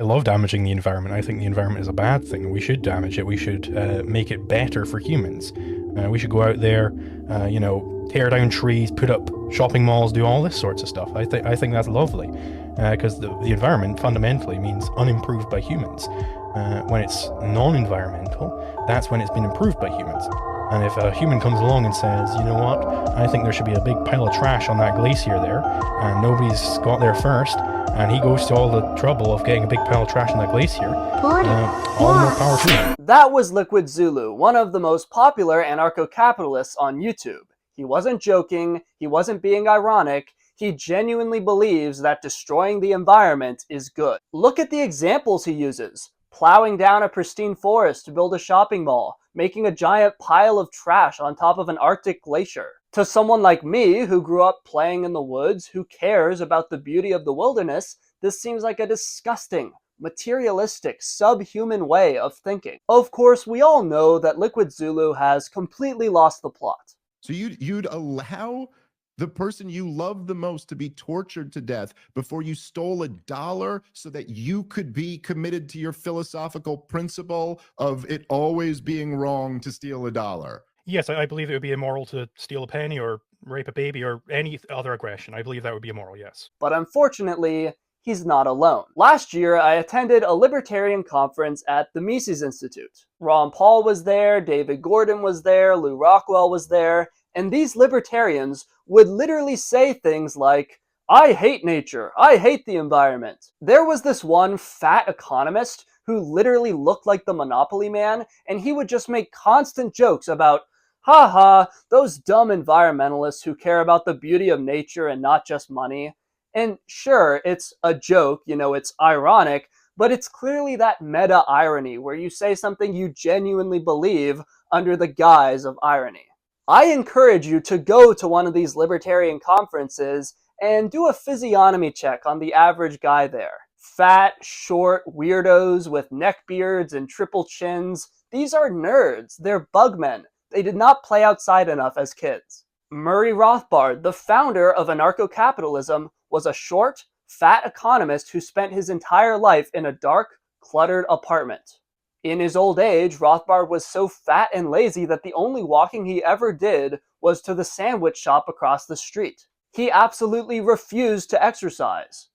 I love damaging the environment. I think the environment is a bad thing. We should damage it. We should make it better for humans. We should go out there, tear down trees, put up shopping malls, do all this sorts of stuff. I think that's lovely, because the environment fundamentally means unimproved by humans. When it's non-environmental, that's when it's been improved by humans. And if a human comes along and says, you know what, I think there should be a big pile of trash on that glacier there, and nobody's got there first, and he goes to all the trouble of getting a big pile of trash on that glacier, all the more power to him. That was Liquid Zulu, one of the most popular anarcho-capitalists on YouTube. He wasn't joking, he wasn't being ironic, he genuinely believes that destroying the environment is good. Look at the examples he uses. Plowing down a pristine forest to build a shopping mall, making a giant pile of trash on top of an Arctic glacier. To someone like me, who grew up playing in the woods, who cares about the beauty of the wilderness, this seems like a disgusting, materialistic, subhuman way of thinking. Of course, we all know that Liquid Zulu has completely lost the plot. So you'd allow the person you love the most to be tortured to death before you stole $1 so that you could be committed to your philosophical principle of it always being wrong to steal $1? Yes, I believe it would be immoral to steal a penny or rape a baby or any other aggression. I believe that would be immoral, yes. But unfortunately, he's not alone. Last year, I attended a libertarian conference at the Mises Institute. Ron Paul was there, David Gordon was there, Lou Rockwell was there, and these libertarians would literally say things like, I hate nature, I hate the environment. There was this one fat economist who literally looked like the Monopoly Man, and he would just make constant jokes about, haha, those dumb environmentalists who care about the beauty of nature and not just money. And sure, it's a joke, it's ironic, but it's clearly that meta irony where you say something you genuinely believe under the guise of irony. I encourage you to go to one of these libertarian conferences and do a physiognomy check on the average guy there. Fat, short weirdos with neckbeards and triple chins. These are nerds. They're bugmen. They did not play outside enough as kids. Murray Rothbard, the founder of anarcho-capitalism, was a short, fat economist who spent his entire life in a dark, cluttered apartment. In his old age, Rothbard was so fat and lazy that the only walking he ever did was to the sandwich shop across the street. He absolutely refused to exercise.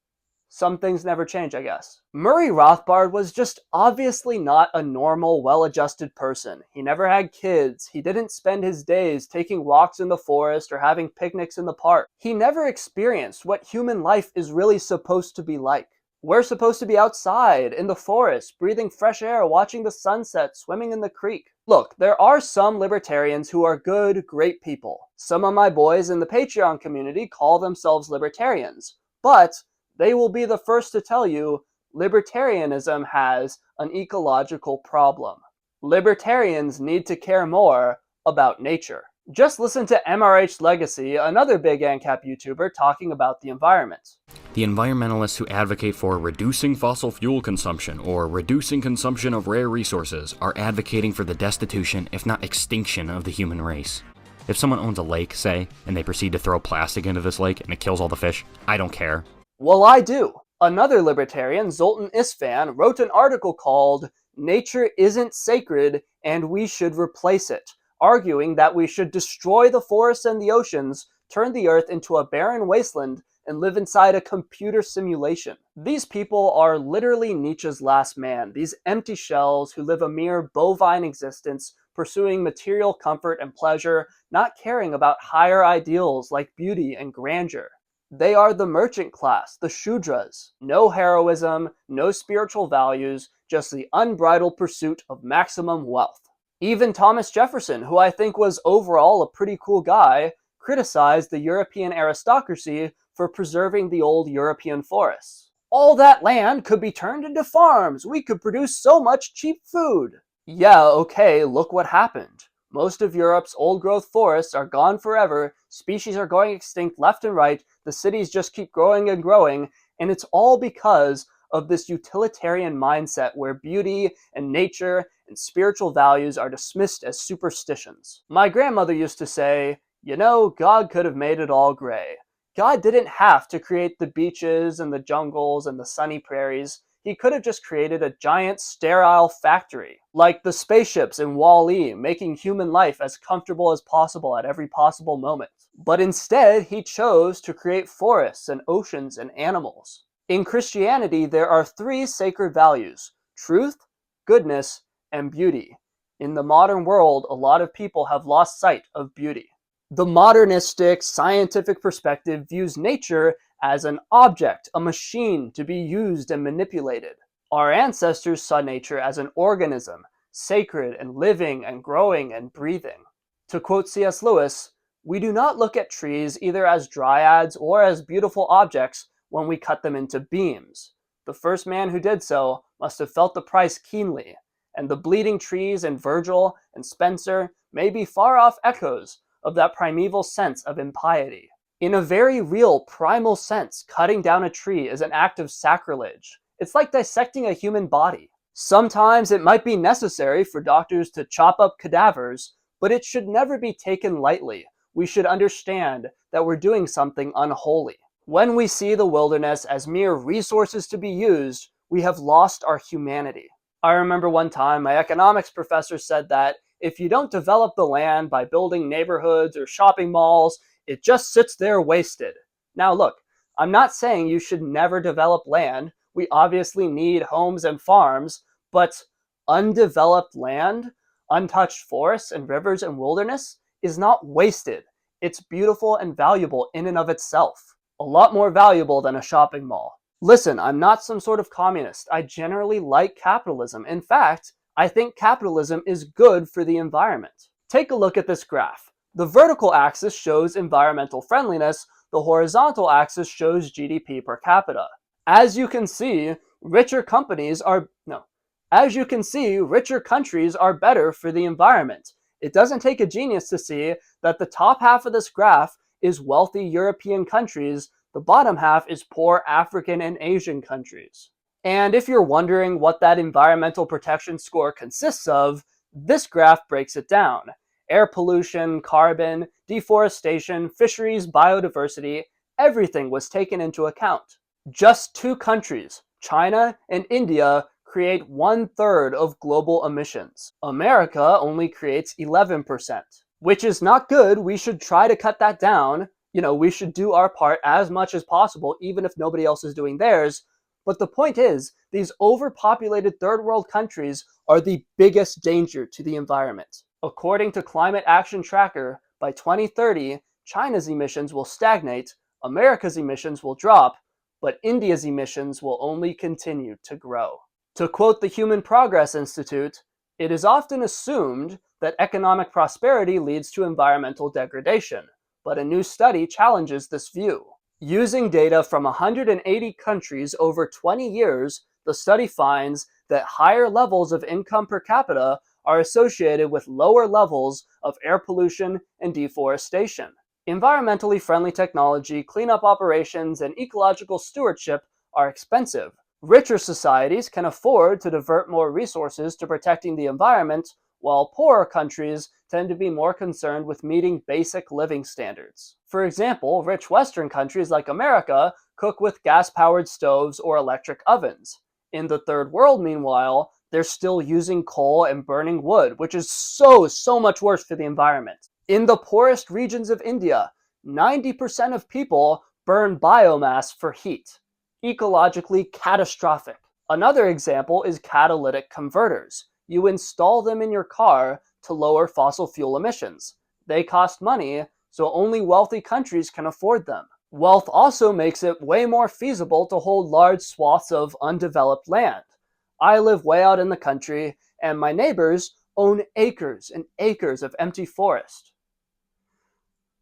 Some things never change, I guess. Murray Rothbard was just obviously not a normal, well-adjusted person. He never had kids. He didn't spend his days taking walks in the forest or having picnics in the park. He never experienced what human life is really supposed to be like. We're supposed to be outside, in the forest, breathing fresh air, watching the sunset, swimming in the creek. Look, there are some libertarians who are good, great people. Some of my boys in the Patreon community call themselves libertarians. But they will be the first to tell you libertarianism has an ecological problem. Libertarians need to care more about nature. Just listen to MRH Legacy, another big ANCAP YouTuber, talking about the environment. The environmentalists who advocate for reducing fossil fuel consumption or reducing consumption of rare resources are advocating for the destitution, if not extinction, of the human race. If someone owns a lake, say, and they proceed to throw plastic into this lake and it kills all the fish, I don't care. Well, I do. Another libertarian, Zoltan Isfan, wrote an article called Nature Isn't Sacred and We Should Replace It, arguing that we should destroy the forests and the oceans, turn the earth into a barren wasteland, and live inside a computer simulation. These people are literally Nietzsche's last man, these empty shells who live a mere bovine existence, pursuing material comfort and pleasure, not caring about higher ideals like beauty and grandeur. They are the merchant class, the Shudras. No heroism, no spiritual values, just the unbridled pursuit of maximum wealth. Even Thomas Jefferson, who I think was overall a pretty cool guy, criticized the European aristocracy for preserving the old European forests. All that land could be turned into farms. We could produce so much cheap food. Yeah, okay, look what happened. Most of Europe's old-growth forests are gone forever, species are going extinct left and right, the cities just keep growing and growing, and it's all because of this utilitarian mindset where beauty and nature and spiritual values are dismissed as superstitions. My grandmother used to say, God could have made it all gray. God didn't have to create the beaches and the jungles and the sunny prairies. He could have just created a giant sterile factory, like the spaceships in Wall-E, making human life as comfortable as possible at every possible moment. But instead, he chose to create forests and oceans and animals. In Christianity, there are three sacred values: truth, goodness, and beauty. In the modern world, a lot of people have lost sight of beauty. The modernistic, scientific perspective views nature as an object, a machine to be used and manipulated. Our ancestors saw nature as an organism, sacred and living and growing and breathing. To quote C.S. Lewis, "We do not look at trees either as dryads or as beautiful objects when we cut them into beams. The first man who did so must have felt the price keenly, and the bleeding trees in Virgil and Spencer may be far-off echoes of that primeval sense of impiety." In a very real, primal sense, cutting down a tree is an act of sacrilege. It's like dissecting a human body. Sometimes it might be necessary for doctors to chop up cadavers, but it should never be taken lightly. We should understand that we're doing something unholy. When we see the wilderness as mere resources to be used, we have lost our humanity. I remember one time my economics professor said that if you don't develop the land by building neighborhoods or shopping malls, it just sits there wasted. Now look, I'm not saying you should never develop land. We obviously need homes and farms, but undeveloped land, untouched forests and rivers and wilderness is not wasted. It's beautiful and valuable in and of itself. A lot more valuable than a shopping mall. Listen, I'm not some sort of communist. I generally like capitalism. In fact, I think capitalism is good for the environment. Take a look at this graph. The vertical axis shows environmental friendliness. The horizontal axis shows GDP per capita. As you can see, richer countries are better for the environment. It doesn't take a genius to see that the top half of this graph is wealthy European countries, the bottom half is poor African and Asian countries. And if you're wondering what that environmental protection score consists of, this graph breaks it down. Air pollution, carbon, deforestation, fisheries, biodiversity, everything was taken into account. Just two countries, China and India, create 1/3 of global emissions. America only creates 11%, which is not good. We should try to cut that down. We should do our part as much as possible, even if nobody else is doing theirs. But the point is, these overpopulated third world countries are the biggest danger to the environment. According to Climate Action Tracker, by 2030, China's emissions will stagnate, America's emissions will drop, but India's emissions will only continue to grow. To quote the Human Progress Institute, "It is often assumed that economic prosperity leads to environmental degradation, but a new study challenges this view." Using data from 180 countries over 20 years, the study finds that higher levels of income per capita are associated with lower levels of air pollution and deforestation. Environmentally friendly technology, cleanup operations, and ecological stewardship are expensive. Richer societies can afford to divert more resources to protecting the environment, while poorer countries tend to be more concerned with meeting basic living standards. For example, rich Western countries like America cook with gas-powered stoves or electric ovens. In the third world, meanwhile, they're still using coal and burning wood, which is so much worse for the environment. In the poorest regions of India, 90% of people burn biomass for heat. Ecologically catastrophic. Another example is catalytic converters. You install them in your car to lower fossil fuel emissions. They cost money, so only wealthy countries can afford them. Wealth also makes it way more feasible to hold large swaths of undeveloped land. I live way out in the country, and my neighbors own acres and acres of empty forest.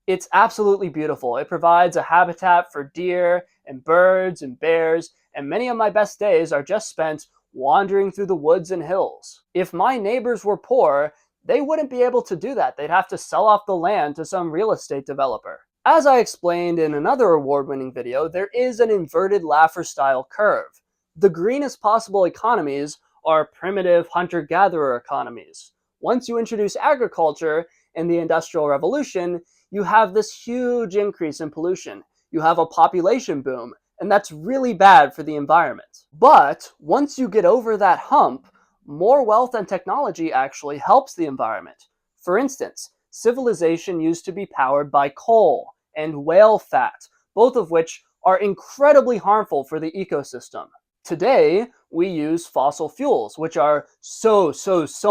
It's absolutely beautiful. It provides a habitat for deer and birds and bears, and many of my best days are just spent wandering through the woods and hills. If my neighbors were poor, they wouldn't be able to do that. They'd have to sell off the land to some real estate developer. As I explained in another award-winning video, there is an inverted Laffer-style curve. The greenest possible economies are primitive hunter-gatherer economies. Once you introduce agriculture and the Industrial Revolution, you have this huge increase in pollution. You have a population boom, and that's really bad for the environment. But once you get over that hump, more wealth and technology actually helps the environment. For instance, civilization used to be powered by coal and whale fat, both of which are incredibly harmful for the ecosystem. Today, we use fossil fuels, which are so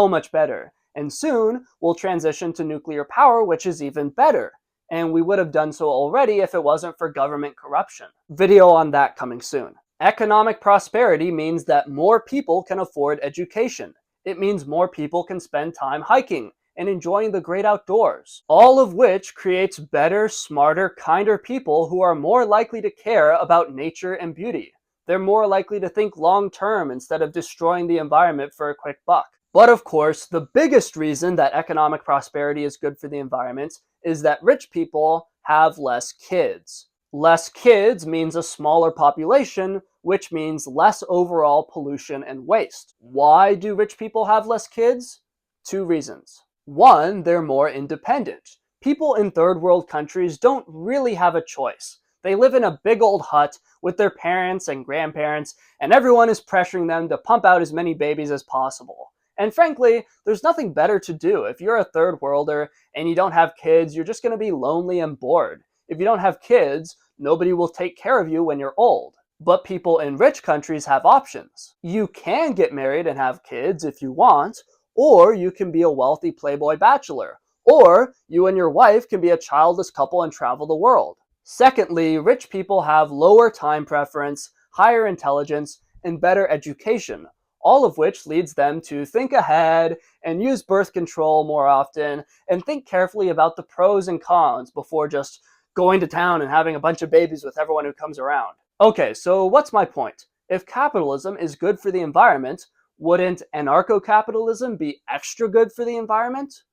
much better. And soon, we'll transition to nuclear power, which is even better. And we would have done so already if it wasn't for government corruption. Video on that coming soon. Economic prosperity means that more people can afford education. It means more people can spend time hiking and enjoying the great outdoors. All of which creates better, smarter, kinder people who are more likely to care about nature and beauty. They're more likely to think long-term instead of destroying the environment for a quick buck. But of course, the biggest reason that economic prosperity is good for the environment is that rich people have less kids. Less kids means a smaller population, which means less overall pollution and waste. Why do rich people have less kids? 2 reasons. 1, they're more independent. People in third world countries don't really have a choice. They live in a big old hut with their parents and grandparents, and everyone is pressuring them to pump out as many babies as possible. And frankly, there's nothing better to do. If you're a third worlder and you don't have kids, you're just going to be lonely and bored. If you don't have kids, nobody will take care of you when you're old. But people in rich countries have options. You can get married and have kids if you want, or you can be a wealthy playboy bachelor, or you and your wife can be a childless couple and travel the world. Secondly, rich people have lower time preference, higher intelligence, and better education, all of which leads them to think ahead and use birth control more often and think carefully about the pros and cons before just going to town and having a bunch of babies with everyone who comes around. Okay, so what's my point? If capitalism is good for the environment, wouldn't anarcho-capitalism be extra good for the environment?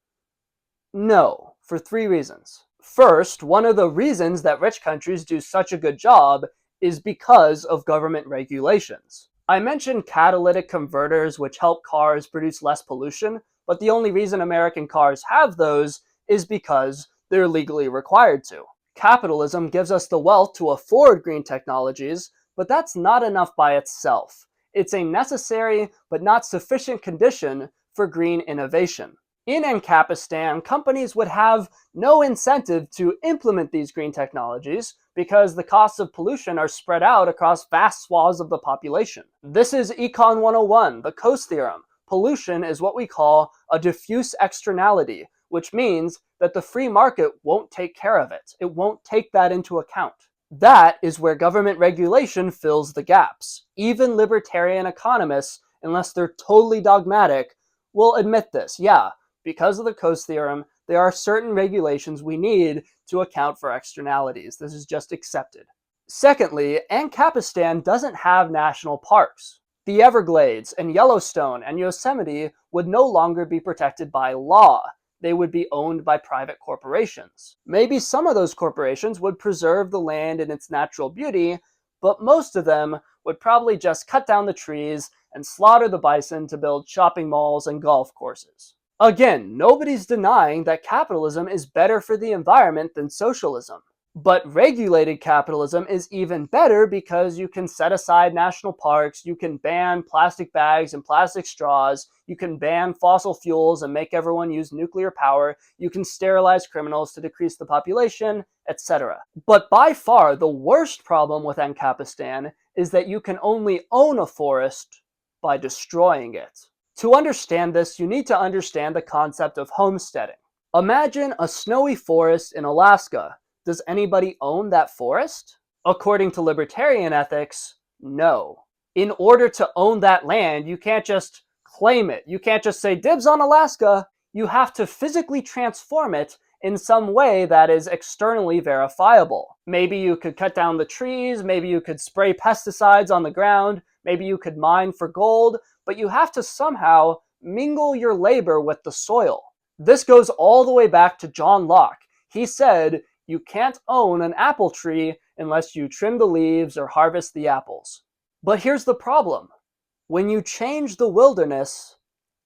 No, for 3 reasons. First, one of the reasons that rich countries do such a good job is because of government regulations. I mentioned catalytic converters, which help cars produce less pollution, but the only reason American cars have those is because they're legally required to. Capitalism gives us the wealth to afford green technologies, but that's not enough by itself. It's a necessary but not sufficient condition for green innovation. In Anarcho-Capitalism, companies would have no incentive to implement these green technologies because the costs of pollution are spread out across vast swaths of the population. This is Econ 101, the COASE theorem. Pollution is what we call a diffuse externality, which means that the free market won't take care of it. It won't take that into account. That is where government regulation fills the gaps. Even libertarian economists, unless they're totally dogmatic, will admit this. Yeah, because of the COASE theorem, there are certain regulations we need to account for externalities. This is just accepted. Secondly, Anarcho-Capitalism doesn't have national parks. The Everglades and Yellowstone and Yosemite would no longer be protected by law. They would be owned by private corporations. Maybe some of those corporations would preserve the land in its natural beauty, but most of them would probably just cut down the trees and slaughter the bison to build shopping malls and golf courses. Again, nobody's denying that capitalism is better for the environment than socialism. But regulated capitalism is even better because you can set aside national parks, you can ban plastic bags and plastic straws, you can ban fossil fuels and make everyone use nuclear power, you can sterilize criminals to decrease the population, etc. But by far, the worst problem with Anarcho-Capitalism is that you can only own a forest by destroying it. To understand this, you need to understand the concept of homesteading. Imagine a snowy forest in Alaska. Does anybody own that forest? According to libertarian ethics, no. In order to own that land, you can't just claim it. You can't just say, dibs on Alaska. You have to physically transform it in some way that is externally verifiable. Maybe you could cut down the trees, maybe you could spray pesticides on the ground, maybe you could mine for gold, but you have to somehow mingle your labor with the soil. This goes all the way back to John Locke. He said, you can't own an apple tree unless you trim the leaves or harvest the apples. But here's the problem. When you change the wilderness,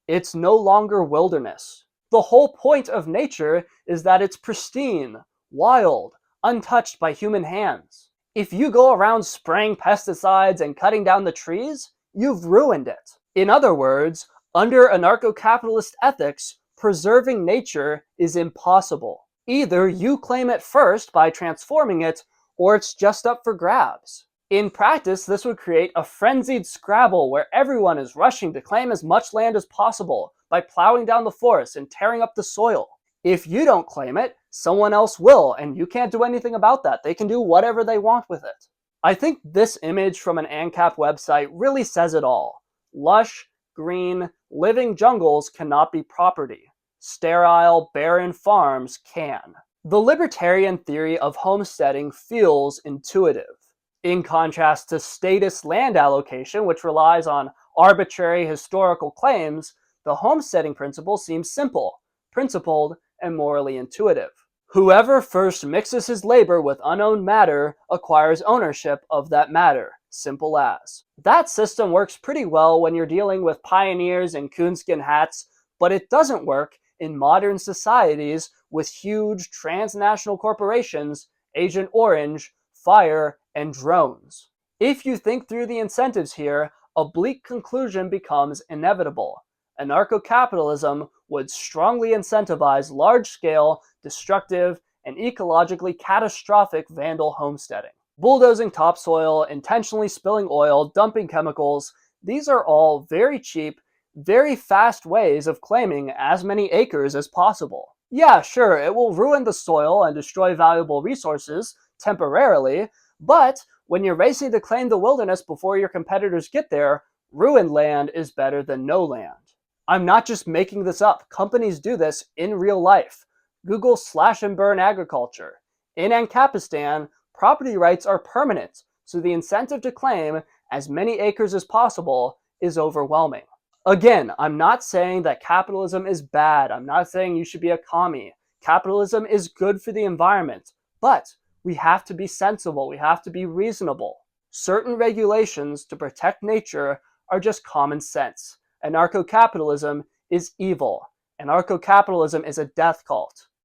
it's no longer wilderness. The whole point of nature is that it's pristine, wild, untouched by human hands. If you go around spraying pesticides and cutting down the trees, you've ruined it. In other words, under anarcho-capitalist ethics, preserving nature is impossible. Either you claim it first by transforming it, or it's just up for grabs. In practice, this would create a frenzied scrabble where everyone is rushing to claim as much land as possible by plowing down the forest and tearing up the soil. If you don't claim it, someone else will, and you can't do anything about that. They can do whatever they want with it. I think this image from an ANCAP website really says it all. Lush, green, living jungles cannot be property. Sterile, barren farms can. The libertarian theory of homesteading feels intuitive. In contrast to statist land allocation, which relies on arbitrary historical claims, the homesteading principle seems simple, principled, and morally intuitive. Whoever first mixes his labor with unowned matter acquires ownership of that matter. Simple as. That system works pretty well when you're dealing with pioneers in coonskin hats, but it doesn't work in modern societies with huge transnational corporations, Agent Orange, fire, and drones. If you think through the incentives here, a bleak conclusion becomes inevitable. Anarcho-capitalism would strongly incentivize large-scale, destructive, and ecologically catastrophic vandal homesteading. Bulldozing topsoil, intentionally spilling oil, dumping chemicals, these are all very cheap, very fast ways of claiming as many acres as possible. Yeah, sure, it will ruin the soil and destroy valuable resources temporarily, but when you're racing to claim the wilderness before your competitors get there, ruined land is better than no land. I'm not just making this up. Companies do this in real life. Google slash and burn agriculture. In Ancapistan, property rights are permanent, so the incentive to claim as many acres as possible is overwhelming. Again, I'm not saying that capitalism is bad. I'm not saying you should be a commie. Capitalism is good for the environment, but we have to be sensible. We have to be reasonable. Certain regulations to protect nature are just common sense. Anarcho-capitalism is evil. Anarcho-capitalism is a death cult.